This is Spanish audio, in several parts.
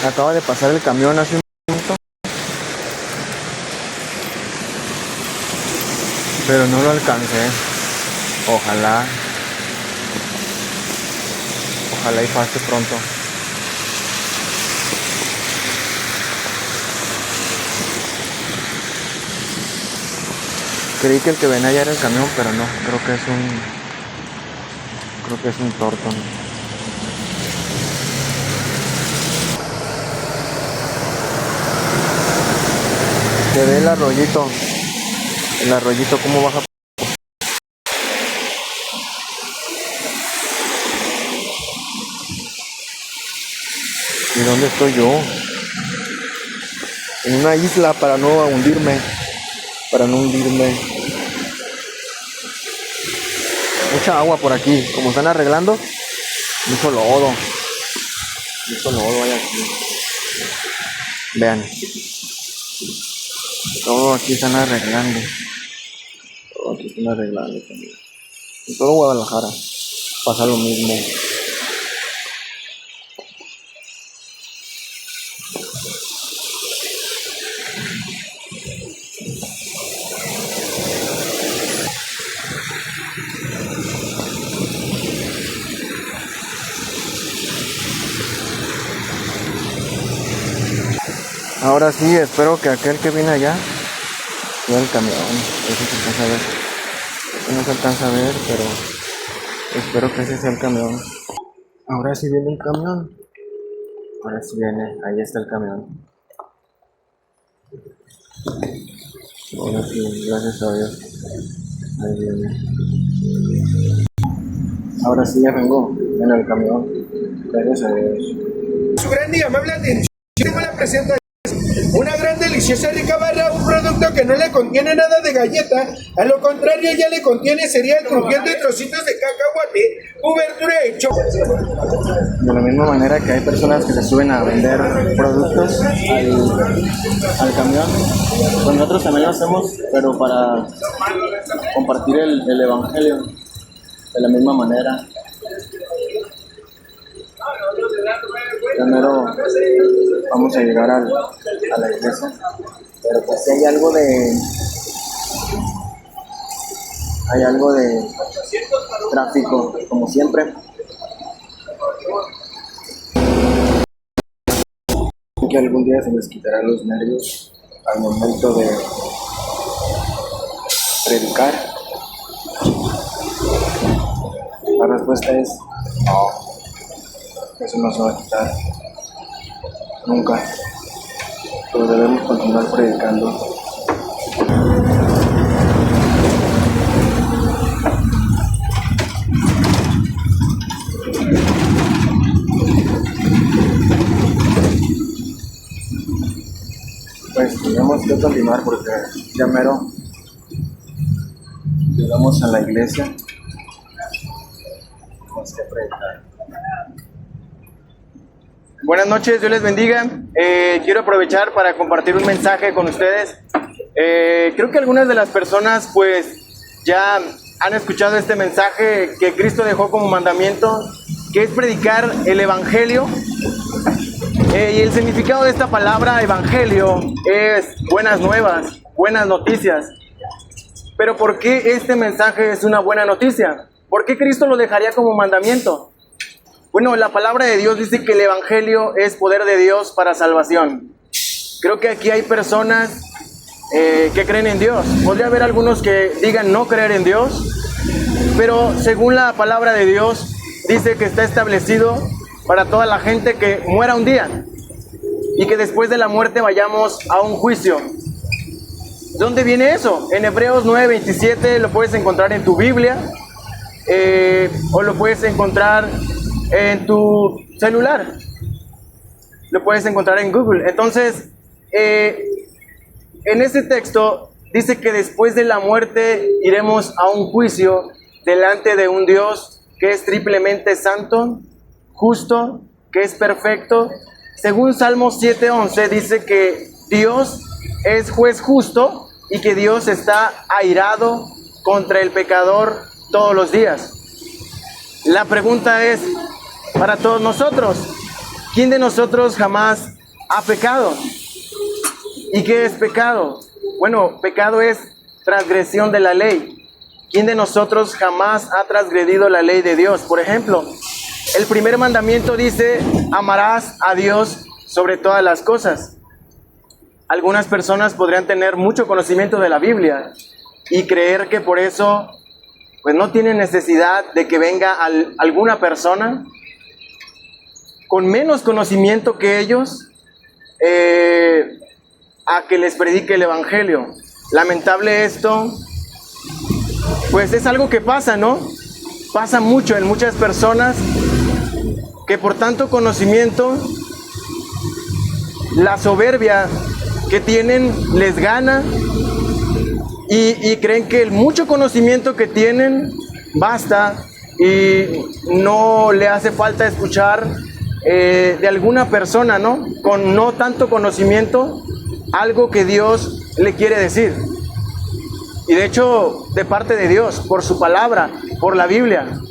Acaba de pasar el camión hace un minuto, pero no lo alcancé. Ojalá, ojalá y pase pronto. Creí que el que venía allá era el camión, pero no, creo que es un Torton. Se ve el arroyito cómo baja. ¿Y dónde estoy yo? En una isla para no hundirme. Mucha agua por aquí, como están arreglando, mucho lodo hay aquí. Vean, todo aquí están arreglando. También. En todo Guadalajara pasa lo mismo. Ahora sí, espero que aquel que viene allá vea el camión. Eso se alcanza a ver. Eso no se alcanza a ver, pero espero que ese sea el camión. Ahora sí viene el camión. Ahora sí viene. Ahí está el camión. Ahora sí, gracias a Dios. Ahí viene. Ahora sí ya vengo en el camión. Gracias a Dios. Su gran y amable atención. Tengo la presentación. Una gran deliciosa rica barra, un producto que no le contiene nada de galleta, a lo contrario ya le contiene cereal crujiente y trocitos de cacahuate, cobertura hecho. De la misma manera que hay personas que se suben a vender productos al camión, pues nosotros también lo hacemos, pero para compartir el evangelio de la misma manera. Primero vamos a llegar a la iglesia, pero pues sí hay algo de tráfico, como siempre. Que algún día se les quitarán los nervios al momento de predicar. La respuesta es no. Eso no se va a quitar nunca, pero debemos continuar predicando. Pues tenemos que continuar porque ya mero llegamos a la iglesia. Tenemos que predicar. Buenas noches, Dios les bendiga. Quiero aprovechar para compartir un mensaje con ustedes. Creo que algunas de las personas pues ya han escuchado este mensaje que Cristo dejó como mandamiento, que es predicar el evangelio. Y el significado de esta palabra evangelio es buenas nuevas, buenas noticias. Pero ¿por qué este mensaje es una buena noticia? ¿Por qué Cristo lo dejaría como mandamiento? Bueno, la palabra de Dios dice que el evangelio es poder de Dios para salvación. Creo que aquí hay personas que creen en Dios. Podría haber algunos que digan no creer en Dios, pero según la palabra de Dios dice que está establecido para toda la gente que muera un día y que después de la muerte vayamos a un juicio. ¿Dónde viene eso? En Hebreos 9:27 lo puedes encontrar en tu Biblia, o lo puedes encontrar en tu celular, lo puedes encontrar en Google. Entonces, en ese texto dice que después de la muerte iremos a un juicio delante de un Dios que es triplemente santo, justo, que es perfecto. Según Salmos 7:11 dice que Dios es juez justo y que Dios está airado contra el pecador todos los días. La pregunta es para todos nosotros: ¿quién de nosotros jamás ha pecado? ¿Y qué es pecado? Bueno, pecado es transgresión de la ley. ¿Quién de nosotros jamás ha transgredido la ley de Dios? Por ejemplo, el primer mandamiento dice, amarás a Dios sobre todas las cosas. Algunas personas podrían tener mucho conocimiento de la Biblia y creer que por eso pues no tienen necesidad de que venga alguna persona con menos conocimiento que ellos a que les predique el evangelio. Lamentable esto, pues es algo que pasa, ¿no? Pasa mucho en muchas personas que por tanto conocimiento, la soberbia que tienen les gana y creen que el mucho conocimiento que tienen basta y no le hace falta escuchar de alguna persona, ¿no? Con no tanto conocimiento, algo que Dios le quiere decir. Y de hecho, de parte de Dios, por su palabra, por la Biblia.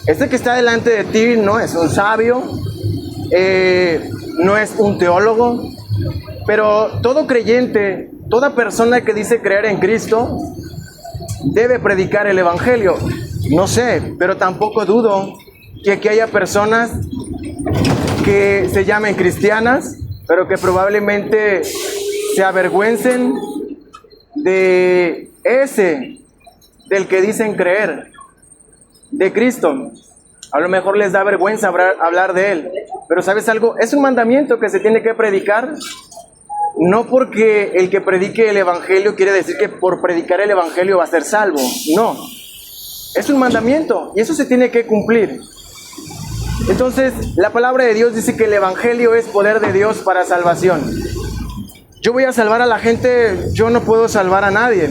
Este que está delante de ti no es un sabio, no es un teólogo, pero todo creyente, toda persona que dice creer en Cristo, debe predicar el evangelio. No sé, pero tampoco dudo que aquí haya personas que se llamen cristianas, pero que probablemente se avergüencen de ese, del que dicen creer, de Cristo. A lo mejor les da vergüenza hablar de Él, pero ¿sabes algo? Es un mandamiento que se tiene que predicar, no porque el que predique el evangelio quiere decir que por predicar el evangelio va a ser salvo, no. Es un mandamiento y eso se tiene que cumplir. Entonces, la palabra de Dios dice que el evangelio es poder de Dios para salvación. Yo voy a salvar a la gente, yo no puedo salvar a nadie.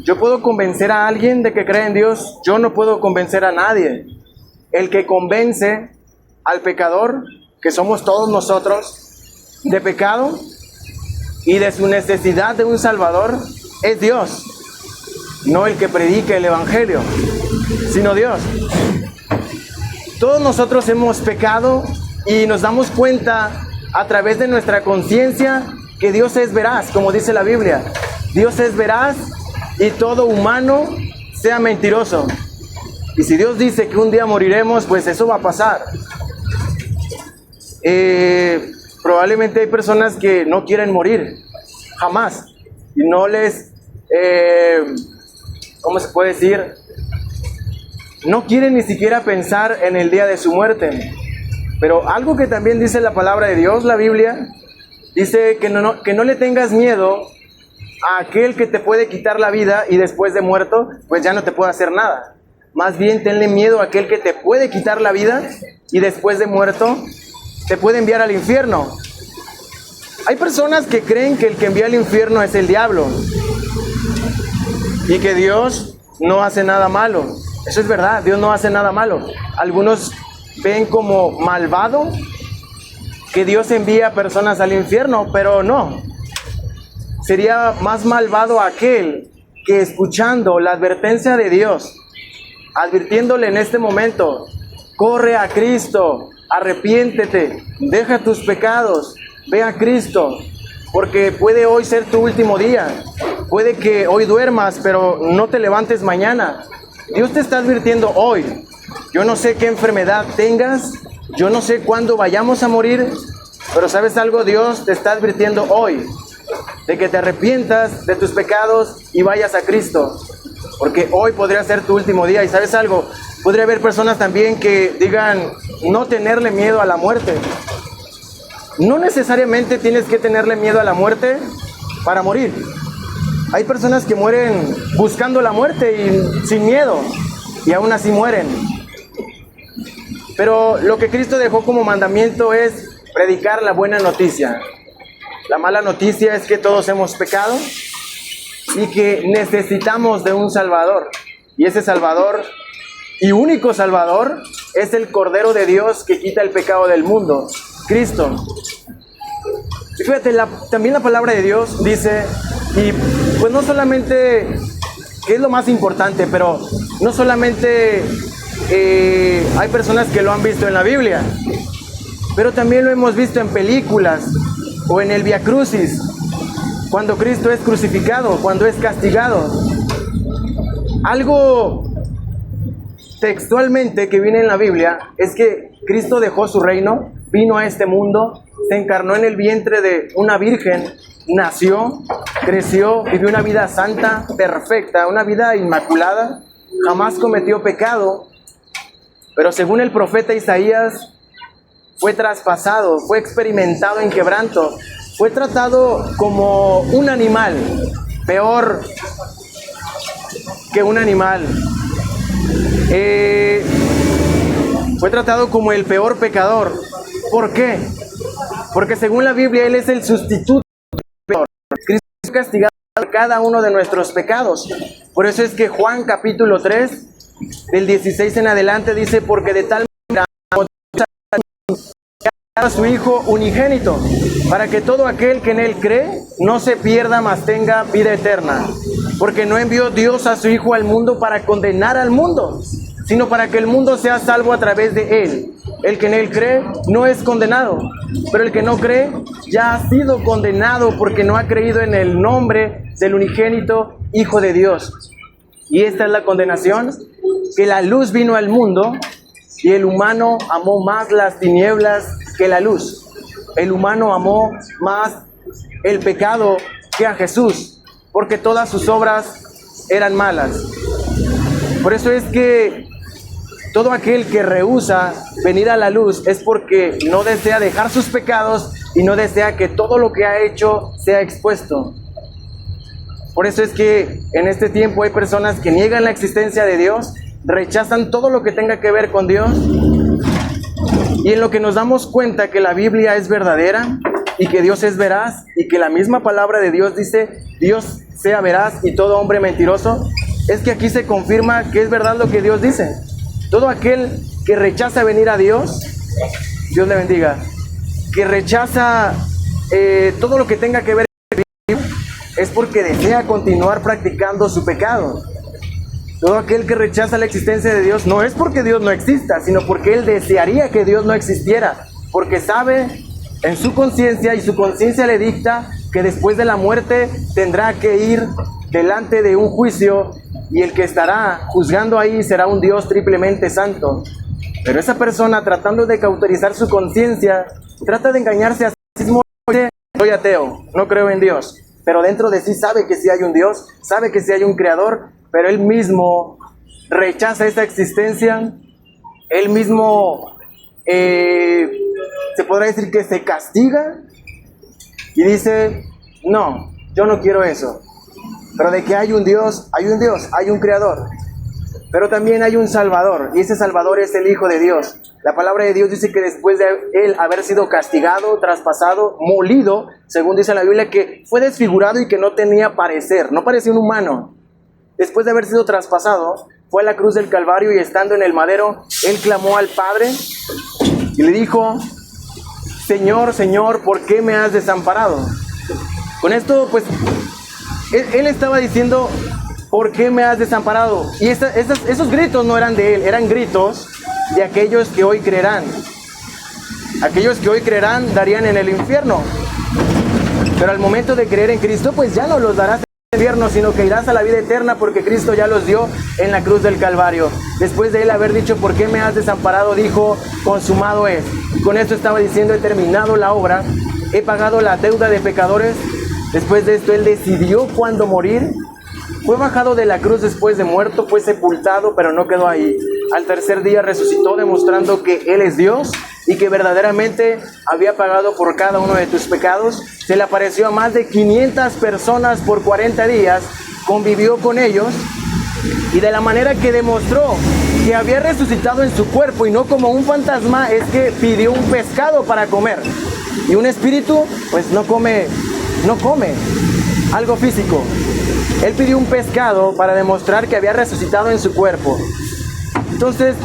Yo puedo convencer a alguien de que cree en Dios, yo no puedo convencer a nadie. El que convence al pecador, que somos todos nosotros, de pecado y de su necesidad de un Salvador, es Dios. No el que predica el evangelio, sino Dios. Todos nosotros hemos pecado y nos damos cuenta a través de nuestra conciencia que Dios es veraz, como dice la Biblia. Dios es veraz y todo humano sea mentiroso. Y si Dios dice que un día moriremos, pues eso va a pasar. Probablemente hay personas que no quieren morir, jamás. Y no les, ¿cómo se puede decir? No quieren ni siquiera pensar en el día de su muerte. Pero algo que también dice la palabra de Dios, la Biblia, dice que no le tengas miedo a aquel que te puede quitar la vida y después de muerto, pues ya no te puede hacer nada. Más bien tenle miedo a aquel que te puede quitar la vida y después de muerto te puede enviar al infierno. Hay personas que creen que el que envía al infierno es el diablo y que Dios no hace nada malo. Eso es verdad, Dios no hace nada malo. Algunos ven como malvado que Dios envía personas al infierno, pero no. Sería más malvado aquel que escuchando la advertencia de Dios, advirtiéndole en este momento, corre a Cristo, arrepiéntete, deja tus pecados, ve a Cristo, porque puede hoy ser tu último día, puede que hoy duermas, pero no te levantes mañana. Dios te está advirtiendo hoy. Yo no sé qué enfermedad tengas, yo no sé cuándo vayamos a morir, pero ¿sabes algo? Dios te está advirtiendo hoy de que te arrepientas de tus pecados y vayas a Cristo, porque hoy podría ser tu último día. Y ¿sabes algo? Podría haber personas también que digan no tenerle miedo a la muerte. No necesariamente tienes que tenerle miedo a la muerte para morir. Hay personas que mueren buscando la muerte y sin miedo, y aún así mueren. Pero lo que Cristo dejó como mandamiento es predicar la buena noticia. La mala noticia es que todos hemos pecado y que necesitamos de un Salvador. Y ese Salvador, y único Salvador, es el Cordero de Dios que quita el pecado del mundo, Cristo. Y fíjate, también la palabra de Dios dice, y pues no solamente, que es lo más importante, pero no solamente hay personas que lo han visto en la Biblia. pero también lo hemos visto en películas o en el Vía Crucis, cuando Cristo es crucificado, cuando es castigado. Algo textualmente que viene en la Biblia es que Cristo dejó su reino, vino a este mundo, se encarnó en el vientre de una virgen, nació, creció, vivió una vida santa, perfecta, una vida inmaculada, jamás cometió pecado, pero según el profeta Isaías, fue traspasado, fue experimentado en quebranto, fue tratado como un animal, peor que un animal. Fue tratado como el peor pecador. ¿Por qué? Porque según la Biblia, Él es el sustituto del peor. Cristo es castigado por cada uno de nuestros pecados. Por eso es que Juan capítulo 3, del 16 en adelante, dice: porque de tal manera a su Hijo unigénito, para que todo aquel que en Él cree no se pierda, mas tenga vida eterna. Porque no envió Dios a su Hijo al mundo para condenar al mundo, sino para que el mundo sea salvo a través de Él. El que en Él cree no es condenado, pero el que no cree ya ha sido condenado porque no ha creído en el nombre del unigénito Hijo de Dios. Y esta es la condenación, que la luz vino al mundo y el humano amó más las tinieblas que la luz. El humano amó más el pecado que a Jesús, porque todas sus obras eran malas. Por eso es que todo aquel que rehúsa venir a la luz es porque no desea dejar sus pecados y no desea que todo lo que ha hecho sea expuesto. Por eso es que en este tiempo hay personas que niegan la existencia de Dios, rechazan todo lo que tenga que ver con Dios, y en lo que nos damos cuenta que la Biblia es verdadera y que Dios es veraz y que la misma palabra de Dios dice: Dios sea veraz y todo hombre mentiroso, es que aquí se confirma que es verdad lo que Dios dice. Todo aquel que rechaza venir a Dios, Dios le bendiga, que rechaza todo lo que tenga que ver con Dios, es porque desea continuar practicando su pecado. Todo aquel que rechaza la existencia de Dios no es porque Dios no exista, sino porque él desearía que Dios no existiera, porque sabe en su conciencia, y su conciencia le dicta que después de la muerte tendrá que ir delante de un juicio, y el que estará juzgando ahí será un Dios triplemente santo. Pero esa persona, tratando de cauterizar su conciencia, trata de engañarse a sí mismo. Dice: soy ateo, no creo en Dios, pero dentro de sí sabe que sí hay un Dios, sabe que sí hay un creador, pero él mismo rechaza esa existencia. Él mismo se podrá decir que se castiga y dice: no, yo no quiero eso. Pero de que hay un Dios, hay un Dios, hay un creador, pero también hay un Salvador, y ese Salvador es el Hijo de Dios. La palabra de Dios dice que después de él haber sido castigado, traspasado, molido, según dice la Biblia, que fue desfigurado y que no tenía parecer, no parecía un humano. Después de haber sido traspasado, fue a la cruz del Calvario, y estando en el madero, él clamó al Padre y le dijo: Señor, Señor, ¿por qué me has desamparado? Con esto, pues, él estaba diciendo: ¿por qué me has desamparado? Y esos gritos no eran de él, eran gritos de aquellos que hoy creerán. Aquellos que hoy creerán darían en el infierno. Pero al momento de creer en Cristo, pues ya no los darás en el infierno, sino que irás a la vida eterna, porque Cristo ya los dio en la cruz del Calvario. Después de él haber dicho: ¿por qué me has desamparado?, dijo: consumado es. Y con esto estaba diciendo: he terminado la obra, he pagado la deuda de pecadores. Después de esto, él decidió cuándo morir. Fue bajado de la cruz después de muerto, fue sepultado, pero no quedó ahí. Al tercer día resucitó, demostrando que Él es Dios y que verdaderamente había pagado por cada uno de tus pecados. Se le apareció a más de 500 personas por 40 días, convivió con ellos, y de la manera que demostró que había resucitado en su cuerpo y no como un fantasma, es que pidió un pescado para comer. Y un espíritu, pues no come algo físico. Él pidió un pescado para demostrar que había resucitado en su cuerpo. Entonces,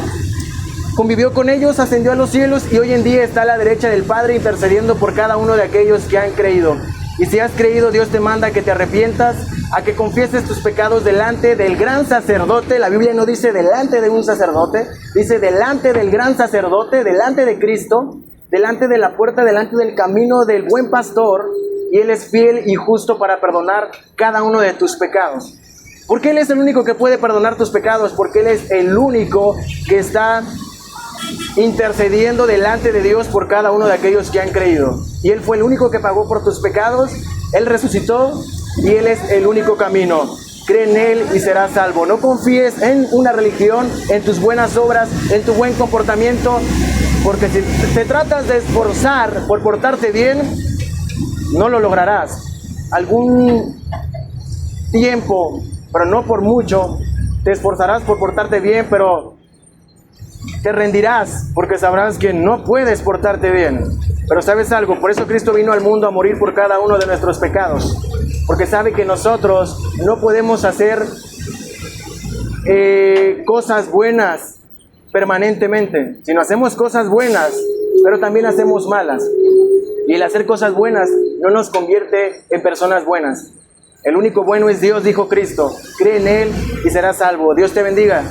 convivió con ellos, ascendió a los cielos, y hoy en día está a la derecha del Padre intercediendo por cada uno de aquellos que han creído. Y si has creído, Dios te manda a que te arrepientas, a que confieses tus pecados delante del gran sacerdote. La Biblia no dice delante de un sacerdote, dice delante del gran sacerdote, delante de Cristo, delante de la puerta, delante del camino del buen pastor, y Él es fiel y justo para perdonar cada uno de tus pecados. ¿Por qué Él es el único que puede perdonar tus pecados? Porque Él es el único que está intercediendo delante de Dios por cada uno de aquellos que han creído. Y Él fue el único que pagó por tus pecados, Él resucitó y Él es el único camino. Cree en Él y serás salvo. No confíes en una religión, en tus buenas obras, en tu buen comportamiento, porque si te tratas de esforzar por portarte bien, no lo lograrás. Algún tiempo, pero no por mucho, te esforzarás por portarte bien, pero te rendirás porque sabrás que no puedes portarte bien. Pero ¿sabes algo? Por eso Cristo vino al mundo a morir por cada uno de nuestros pecados, porque sabe que nosotros no podemos hacer cosas buenas permanentemente, sino hacemos cosas buenas, pero también hacemos malas. Y el hacer cosas buenas no nos convierte en personas buenas. El único bueno es Dios, dijo Cristo. Cree en Él y serás salvo. Dios te bendiga.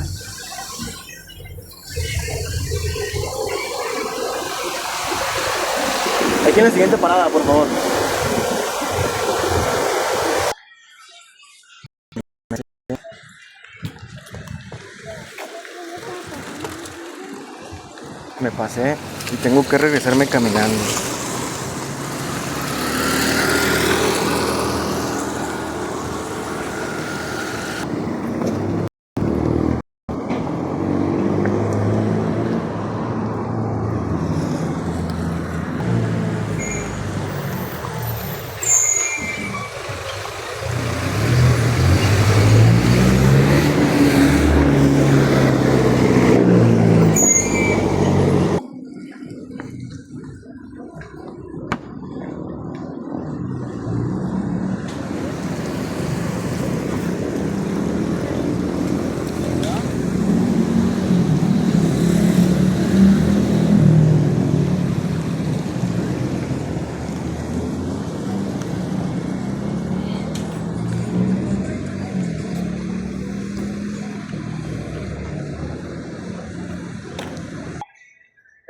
Aquí en la siguiente parada, por favor. Me pasé y tengo que regresarme caminando.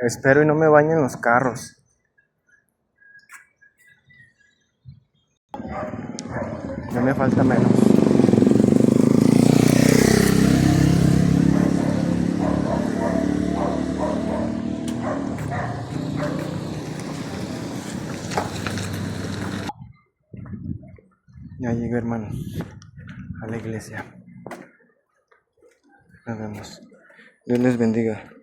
Espero y no me bañen los carros. Ya me falta menos. Ya llegué, hermano, a la iglesia. Nos vemos. Dios les bendiga.